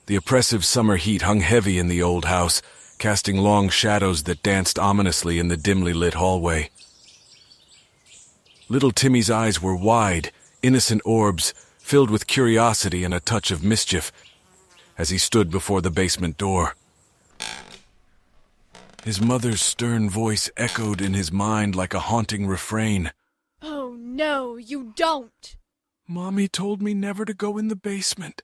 The oppressive summer heat hung heavy in the old house, casting long shadows that danced ominously in the dimly lit hallway. Little Timmy's eyes were wide, innocent orbs, filled with curiosity and a touch of mischief, as he stood before the basement door. His mother's stern voice echoed in his mind like a haunting refrain. "Oh, no, you don't!" Mommy told me never to go in the basement.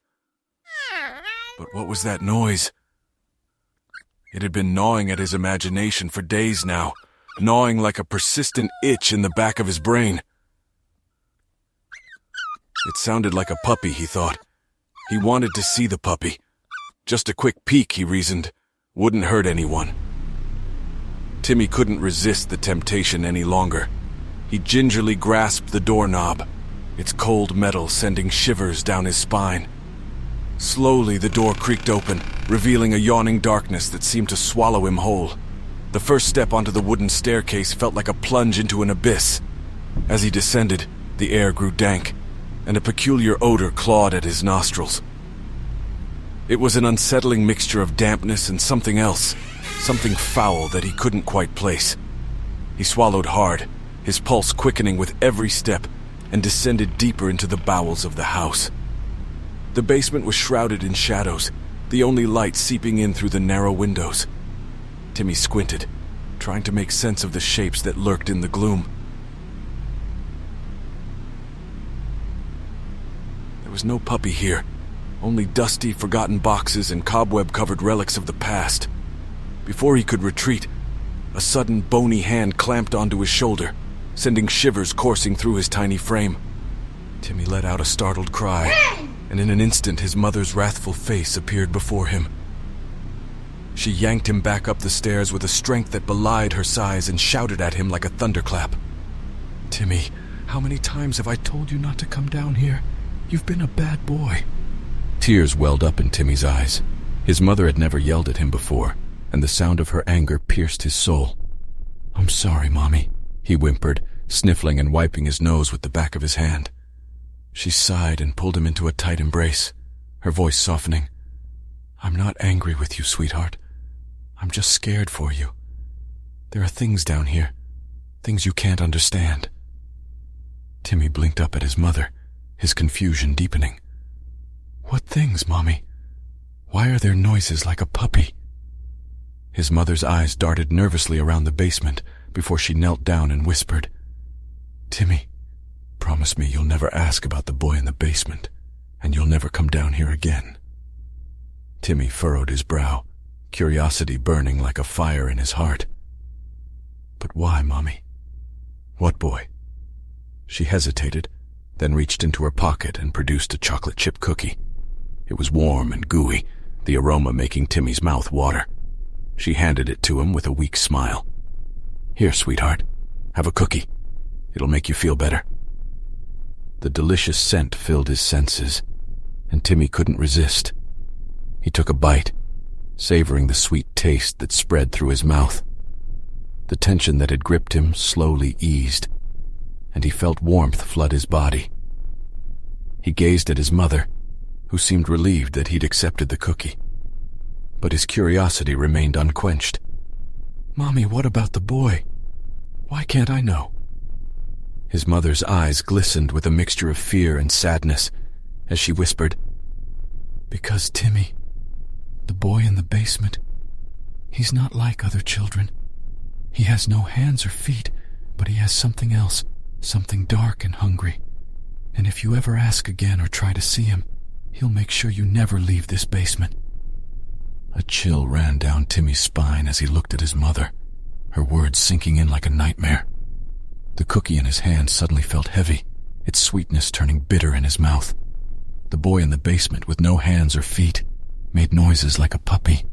But what was that noise? It had been gnawing at his imagination for days now, gnawing like a persistent itch in the back of his brain. It sounded like a puppy, he thought. He wanted to see the puppy. Just a quick peek, he reasoned, wouldn't hurt anyone. Timmy couldn't resist the temptation any longer. He gingerly grasped the doorknob, its cold metal sending shivers down his spine. Slowly, the door creaked open, revealing a yawning darkness that seemed to swallow him whole. The first step onto the wooden staircase felt like a plunge into an abyss. As he descended, the air grew dank, and a peculiar odor clawed at his nostrils. It was an unsettling mixture of dampness and something else, something foul that he couldn't quite place. He swallowed hard, his pulse quickening with every step, and descended deeper into the bowels of the house. The basement was shrouded in shadows, the only light seeping in through the narrow windows. Timmy squinted, trying to make sense of the shapes that lurked in the gloom. There was no puppy here, only dusty, forgotten boxes and cobweb-covered relics of the past. Before he could retreat, a sudden bony hand clamped onto his shoulder, sending shivers coursing through his tiny frame. Timmy let out a startled cry, and in an instant his mother's wrathful face appeared before him. She yanked him back up the stairs with a strength that belied her size and shouted at him like a thunderclap. "Timmy, how many times have I told you not to come down here? You've been a bad boy." Tears welled up in Timmy's eyes. His mother had never yelled at him before, and the sound of her anger pierced his soul. "I'm sorry, Mommy," he whimpered, sniffling and wiping his nose with the back of his hand. She sighed and pulled him into a tight embrace, her voice softening. "I'm not angry with you, sweetheart. I'm just scared for you. There are things down here, things you can't understand." Timmy blinked up at his mother, his confusion deepening. "What things, Mommy? Why are there noises like a puppy?" His mother's eyes darted nervously around the basement before she knelt down and whispered, "Timmy, promise me you'll never ask about the boy in the basement, and you'll never come down here again." Timmy furrowed his brow, curiosity burning like a fire in his heart. "But why, Mommy? What boy?" She hesitated, then reached into her pocket and produced a chocolate chip cookie. It was warm and gooey, the aroma making Timmy's mouth water. She handed it to him with a weak smile. "Here, sweetheart, have a cookie. It'll make you feel better." The delicious scent filled his senses, and Timmy couldn't resist. He took a bite, savoring the sweet taste that spread through his mouth. The tension that had gripped him slowly eased, and he felt warmth flood his body. He gazed at his mother, who seemed relieved that he'd accepted the cookie. But his curiosity remained unquenched. "Mommy, what about the boy? Why can't I know?" His mother's eyes glistened with a mixture of fear and sadness as she whispered, "Because, Timmy, the boy in the basement, he's not like other children. He has no hands or feet, but he has something else, something dark and hungry. And if you ever ask again or try to see him, he'll make sure you never leave this basement." A chill ran down Timmy's spine as he looked at his mother, her words sinking in like a nightmare. The cookie in his hand suddenly felt heavy, its sweetness turning bitter in his mouth. The boy in the basement, with no hands or feet, made noises like a puppy,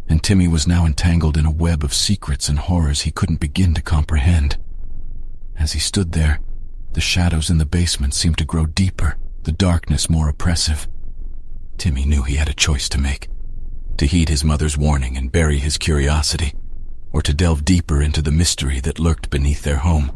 and Timmy was now entangled in a web of secrets and horrors he couldn't begin to comprehend. As he stood there, the shadows in the basement seemed to grow deeper, the darkness more oppressive. Timmy knew he had a choice to make: to heed his mother's warning and bury his curiosity, or to delve deeper into the mystery that lurked beneath their home.